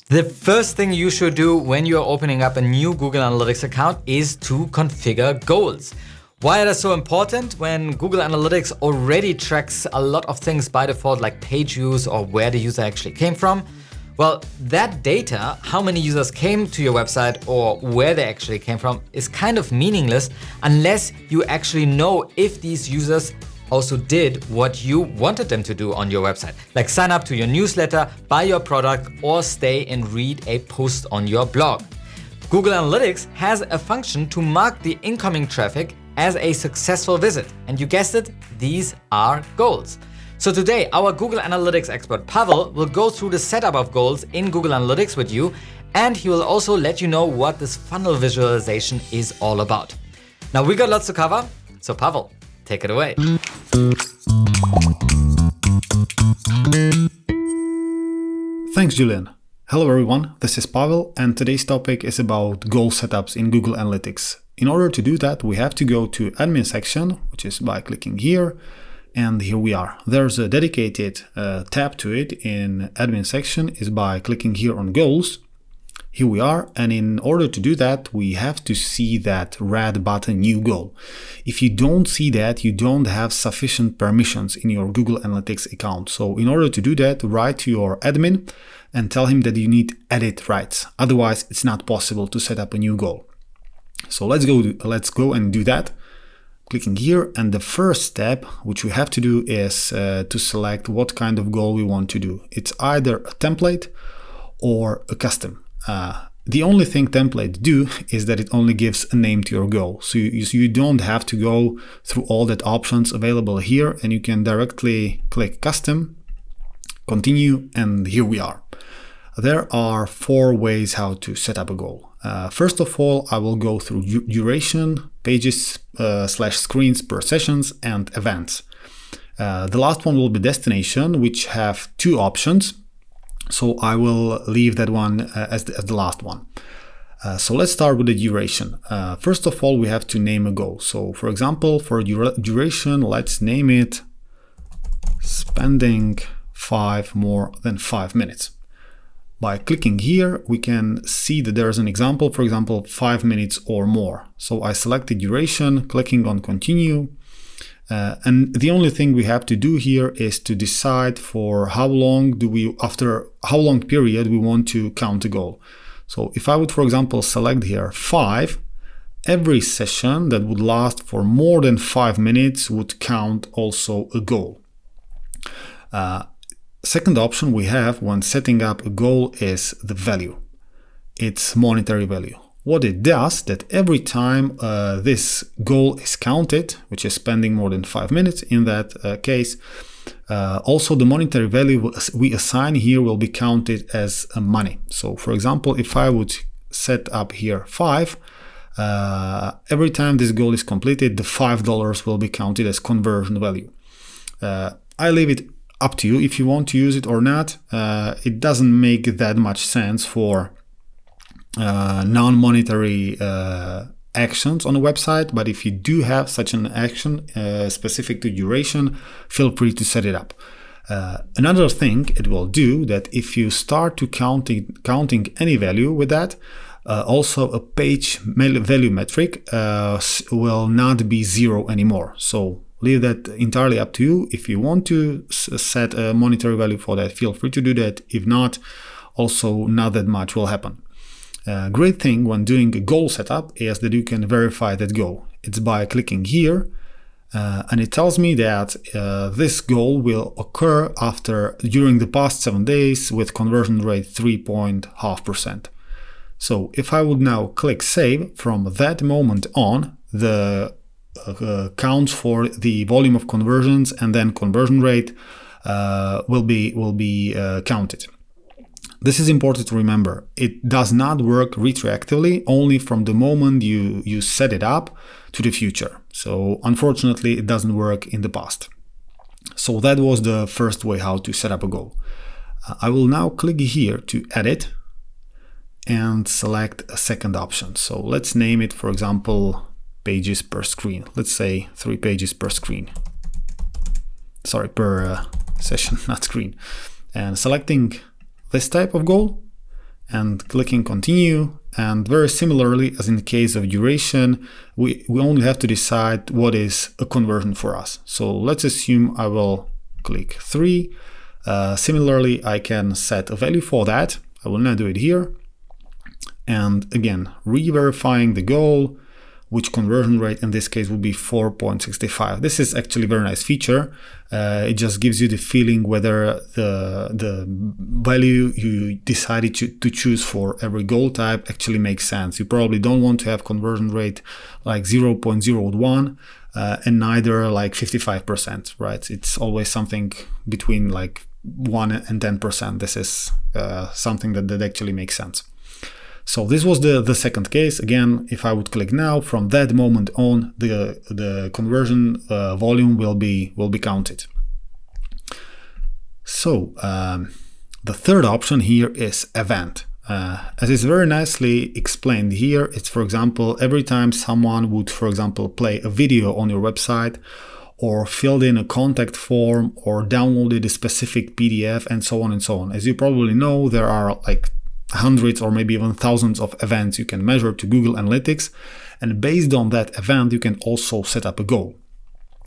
The first thing you should do when you're opening up a new Google Analytics account is to configure goals. Why are they so important when Google Analytics already tracks a lot of things by default, like page views or where the user actually came from? Well, that data, how many users came to your website or where they actually came from, is kind of meaningless unless you actually know if these users also did what you wanted them to do on your website, like sign up to your newsletter, buy your product, or stay and read a post on your blog. Google Analytics has a function to mark the incoming traffic as a successful visit. And you guessed it, these are goals. So today, our Google Analytics expert Pavel will go through the setup of goals in Google Analytics with you, and he will also let you know what this funnel visualization is all about. Now, we got lots to cover, so Pavel, take it away. Thanks, Julian. Hello everyone, this is Pavel, and today's topic is about goal setups in Google Analytics. In order to do that, we have to go to admin section, which is by clicking here, and here we are. There's a dedicated tab to it in admin section is by clicking here on goals. Here we are, and in order to do that, we have to see that red button, new goal. If you don't see that, you don't have sufficient permissions in your Google Analytics account. So in order to do that, write to your admin and tell him that you need edit rights. Otherwise, it's not possible to set up a new goal. So let's go and do that. Clicking here, and the first step which we have to do is to select what kind of goal we want to do. It's either a template or a custom. The only thing template do is that it only gives a name to your goal. So you don't have to go through all that options available here, and you can directly click custom, continue, and here we are. There are 4 ways how to set up a goal. First of all, I will go through duration, pages / screens per sessions, and events. The last one will be destination, which have 2 options. So I will leave that one as the last one. So let's start with the duration. First of all, we have to name a goal. So for example, for duration, let's name it spending more than 5 minutes. By clicking here, we can see that there's an example, for example, 5 minutes or more. So I select the duration, clicking on continue. And the only thing we have to do here is to decide for after how long period we want to count a goal. So if I would, for example, select here 5, every session that would last for more than 5 minutes would count also a goal. Second option we have when setting up a goal is the value. It's monetary value. What it does, that every time this goal is counted, which is spending more than 5 minutes in that case, also the monetary value we assign here will be counted as money. So for example, if I would set up here 5, every time this goal is completed, the $5 will be counted as conversion value. I leave it up to you if you want to use it or not. It doesn't make that much sense for non-monetary actions on a website, but if you do have such an action specific to duration, feel free to set it up. Another thing it will do, that if you start to counting any value with that, also a page value metric will not be 0 anymore. So leave that entirely up to you. If you want to set a monetary value for that, feel free to do that. If not, also not that much will happen. Great thing when doing a goal setup is that you can verify that goal. It's by clicking here, and it tells me that this goal will occur during the past 7 days with conversion rate 3.5%. So if I would now click save, from that moment on, the counts for the volume of conversions and then conversion rate will be counted. This is important to remember. It does not work retroactively, only from the moment you set it up to the future. So unfortunately, it doesn't work in the past. So that was the first way how to set up a goal. I will now click here to edit and select a second option. So let's name it, for example, pages per screen. Let's say 3 pages per screen. Sorry, per session, not screen. And selecting this type of goal, and clicking continue. And very similarly as in the case of duration, we only have to decide what is a conversion for us. So let's assume I will click 3. Similarly, I can set a value for that. I will not do it here. And again, re-verifying the goal, which conversion rate in this case would be 4.65. This is actually a very nice feature. It just gives you the feeling whether the value you decided to choose for every goal type actually makes sense. You probably don't want to have conversion rate like 0.01 and neither like 55%, right? It's always something between like 1 and 10%. This is something that actually makes sense. So this was the second case. Again, if I would click now, from that moment on, the conversion volume will be counted. So the third option here is event. As is very nicely explained here, it's, for example, every time someone would, for example, play a video on your website, or filled in a contact form, or downloaded a specific PDF, and so on and so on. As you probably know, there are like hundreds or maybe even thousands of events you can measure to Google Analytics, and based on that event you can also set up a goal.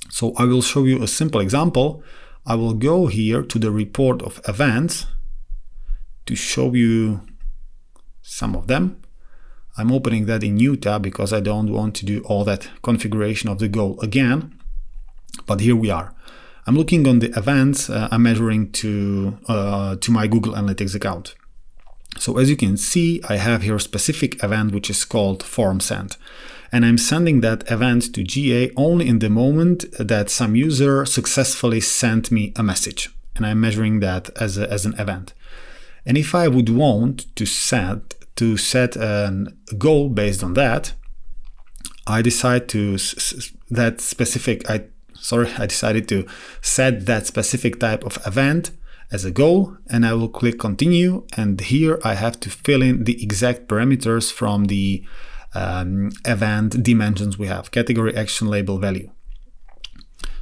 So I will show you a simple example. I will go here to the report of events to show you some of them. I'm opening that in new tab because I don't want to do all that configuration of the goal again, but here we are. I'm looking on the events I'm measuring to my Google Analytics account. So as you can see, I have here a specific event which is called form send, and I'm sending that event to GA only in the moment that some user successfully sent me a message, and I'm measuring that as an event. And if I would want to set a goal based on that, I decided to set that specific type of event as a goal, and I will click continue, and here I have to fill in the exact parameters from the event dimensions we have: category, action, label, value.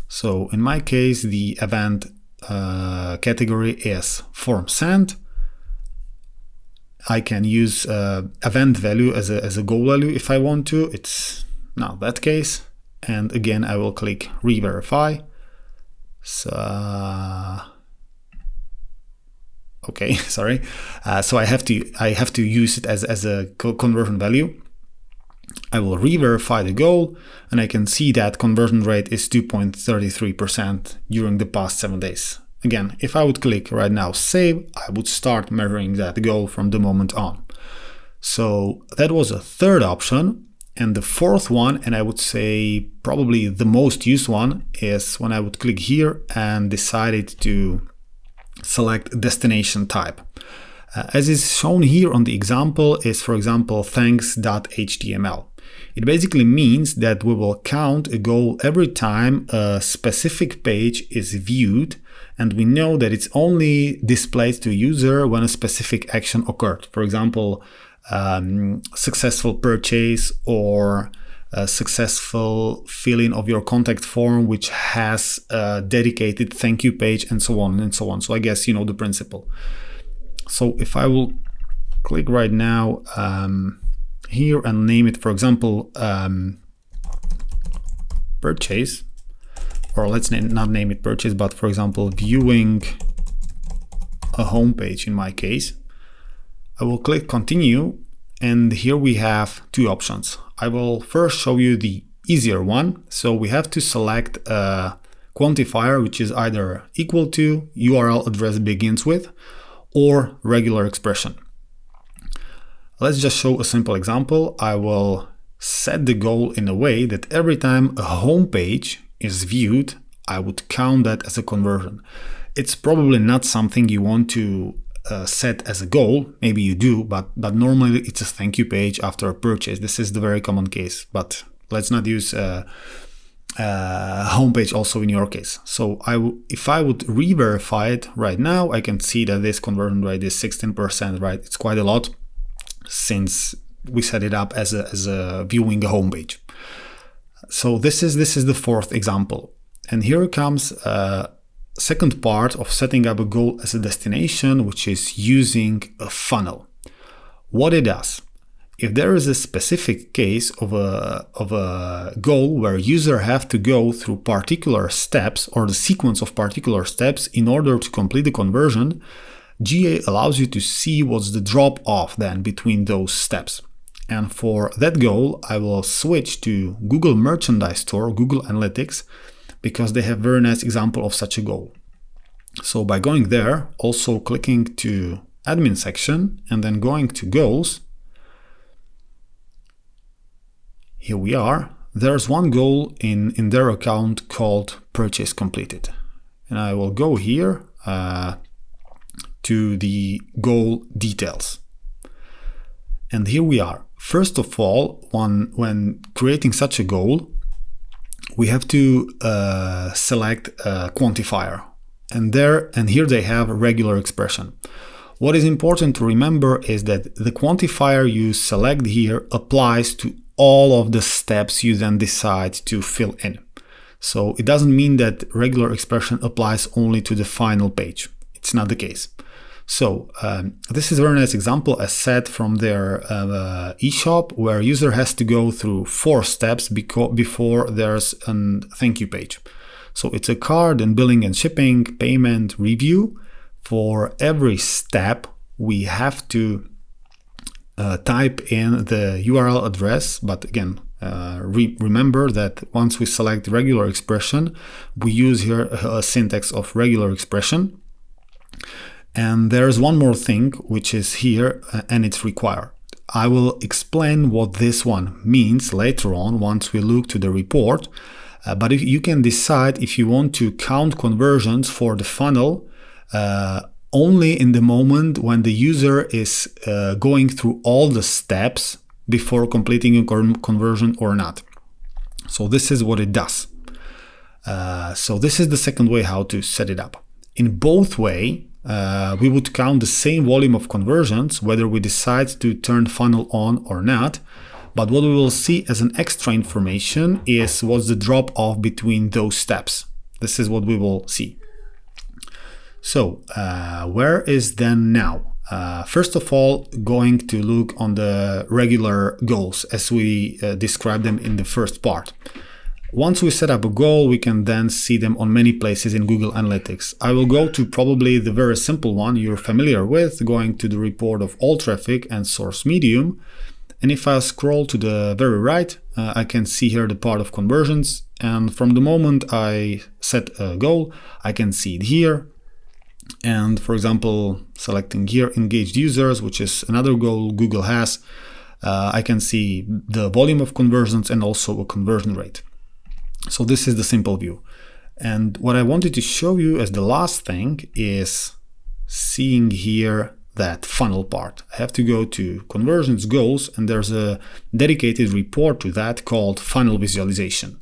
So in my case, the event category is form sent. I can use event value as a goal value if I want to. It's not that case, and again I will click re-verify. Okay, sorry. So I have to use it as a conversion value. I will re-verify the goal, and I can see that conversion rate is 2.33% during the past 7 days. Again, if I would click right now save, I would start measuring that goal from the moment on. So that was a third option. And the fourth one, and I would say probably the most used one, is when I would click here and decided to select destination type. As is shown here on the example is, for example, thanks.html. It basically means that we will count a goal every time a specific page is viewed, and we know that it's only displayed to a user when a specific action occurred. For example, successful purchase, or a successful filling of your contact form which has a dedicated thank you page, and so on and so on. So I guess you know the principle. So if I will click right now here and name it, for example, purchase, or let's not name it purchase, but for example, viewing a home page in my case, I will click continue, and here we have two options. I will first show you the easier one. So we have to select a quantifier which is either equal to, URL address begins with, or regular expression. Let's just show a simple example. I will set the goal in a way that every time a home page is viewed, I would count that as a conversion. It's probably not something you want to set as a goal. Maybe you do, but normally it's a thank you page after a purchase. This is the very common case, but let's not use homepage also in your case. So if I would re-verify it right now, I can see that this conversion rate is 16%, right? It's quite a lot since we set it up as a viewing a homepage. So this is the fourth example. And here comes second part of setting up a goal as a destination, which is using a funnel. what it does. If there is a specific case of a goal where user have to go through particular steps or the sequence of particular steps in order to complete the conversion, GA allows you to see what's the drop off then between those steps. And for that goal, I will switch to Google Merchandise Store, Google Analytics, because they have a very nice example of such a goal. So by going there, also clicking to admin section and then going to goals, here we are. There's one goal in their account called purchase completed. And I will go here to the goal details. And here we are. First of all, when creating such a goal, we have to select a quantifier. And here they have a regular expression. What is important to remember is that the quantifier you select here applies to all of the steps you then decide to fill in. So it doesn't mean that regular expression applies only to the final page. It's not the case. So this is a very nice example as said from their eShop, where user has to go through 4 steps before there's a thank you page. So it's a card and billing and shipping, payment, review. For every step, we have to type in the URL address, but again, remember that once we select regular expression, we use here a syntax of regular expression. And there's one more thing which is here, and it's required. I will explain what this one means later on once we look to the report, but if you can decide if you want to count conversions for the funnel only in the moment when the user is going through all the steps before completing a conversion or not. So this is what it does. So this is the second way how to set it up. In both ways, we would count the same volume of conversions, whether we decide to turn funnel on or not. But what we will see as an extra information is what's the drop off between those steps. This is what we will see. So where is then now? First of all, going to look on the regular goals as we described them in the first part. Once we set up a goal, we can then see them on many places in Google Analytics. I will go to probably the very simple one you're familiar with, going to the report of all traffic and source medium. And if I scroll to the very right, I can see here the part of conversions. And from the moment I set a goal, I can see it here. And for example, selecting here engaged users, which is another goal Google has, I can see the volume of conversions and also a conversion rate. So this is the simple view. And what I wanted to show you as the last thing is seeing here that funnel part. I have to go to conversions goals, and there's a dedicated report to that called funnel visualization.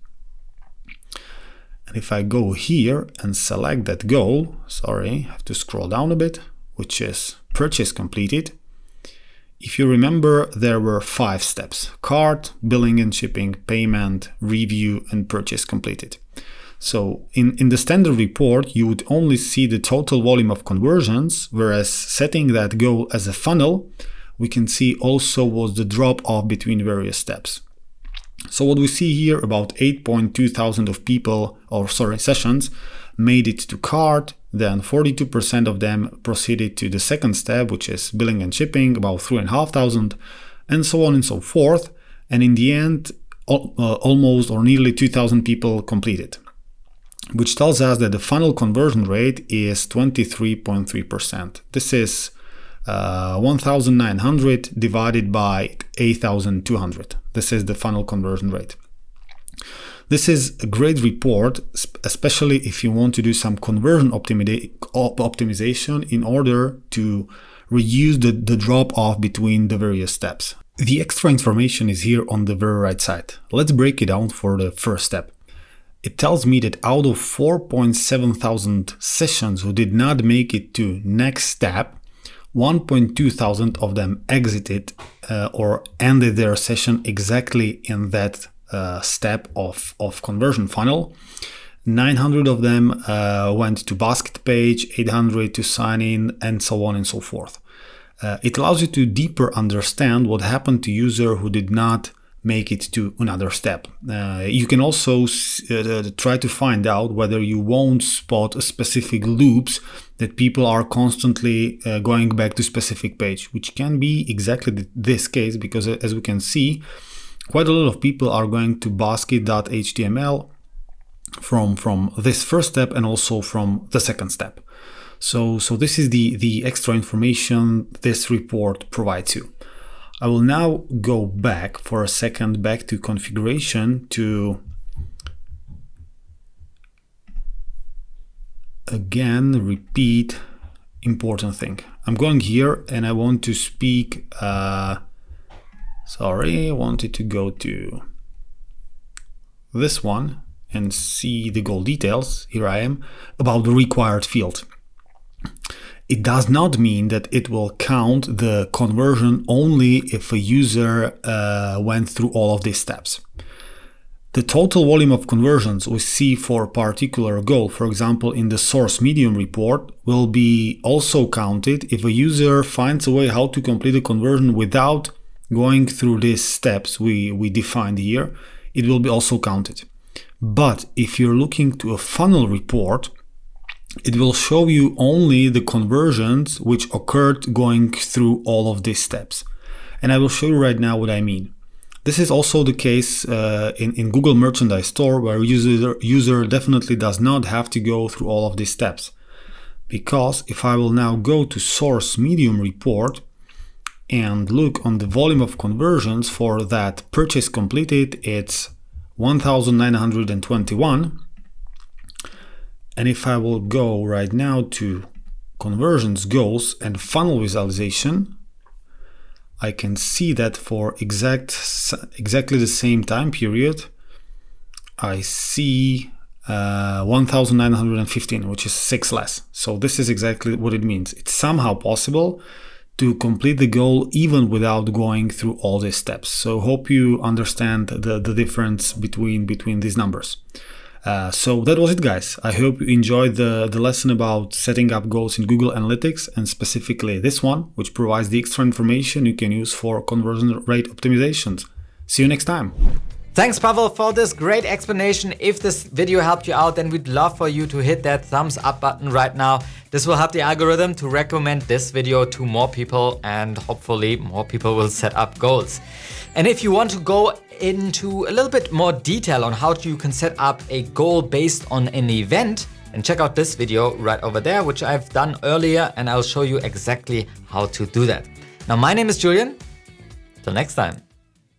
And if I go here and select that goal, sorry, I have to scroll down a bit, which is purchase completed. If you remember, there were 5 steps: cart, billing and shipping, payment, review, and purchase completed. So in the standard report, you would only see the total volume of conversions, whereas setting that goal as a funnel, we can see also was the drop off between various steps. So what we see here, about 8.2 thousand of people, sessions, made it to cart. Then 42% of them proceeded to the second step, which is billing and shipping, about 3,500, and so on and so forth. And in the end, almost or nearly 2,000 people completed, which tells us that the funnel conversion rate is 23.3%. This is 1,900 divided by 8,200. This is the funnel conversion rate. This is a great report, especially if you want to do some conversion optimization in order to reduce the drop off between the various steps. The extra information is here on the very right side. Let's break it down for the first step. It tells me that out of 4.7 thousand sessions who did not make it to next step, 1.2 thousand of them exited or ended their session exactly in that step of conversion funnel. 900 of them went to basket page, 800 to sign in, and so on and so forth. It allows you to deeper understand what happened to user who did not make it to another step. You can also try to find out whether you won't spot specific loops that people are constantly going back to specific page, which can be exactly this case, because as we can see, quite a lot of people are going to basket.html from this first step and also from the second step. So this is the extra information this report provides you. I will now go back for a second back to configuration to again repeat important thing. I'm going here and I want to speak, I wanted to go to this one and see the goal details. Here I am, about the required field. It does not mean that it will count the conversion only if a user went through all of these steps. The total volume of conversions we see for a particular goal, for example in the source medium report, will be also counted if a user finds a way how to complete a conversion without going through these steps we defined here. It will be also counted. But if you're looking to a funnel report, it will show you only the conversions which occurred going through all of these steps. And I will show you right now what I mean. This is also the case in Google Merchandise Store, where user definitely does not have to go through all of these steps. Because if I will now go to source medium report and look on the volume of conversions for that purchase completed, it's 1921. And if I will go right now to conversions, goals, and funnel visualization, I can see that for exactly the same time period, I see 1915, which is 6 less. So this is exactly what it means. It's somehow possible to complete the goal even without going through all these steps. So hope you understand the difference between these numbers. So that was it, guys. I hope you enjoyed the lesson about setting up goals in Google Analytics, and specifically this one, which provides the extra information you can use for conversion rate optimizations. See you next time. Thanks, Pavel, for this great explanation. If this video helped you out, then we'd love for you to hit that thumbs up button right now. This will help the algorithm to recommend this video to more people, and hopefully more people will set up goals. And if you want to go into a little bit more detail on how you can set up a goal based on an event, then check out this video right over there, which I've done earlier, and I'll show you exactly how to do that. Now, my name is Julian. Till next time.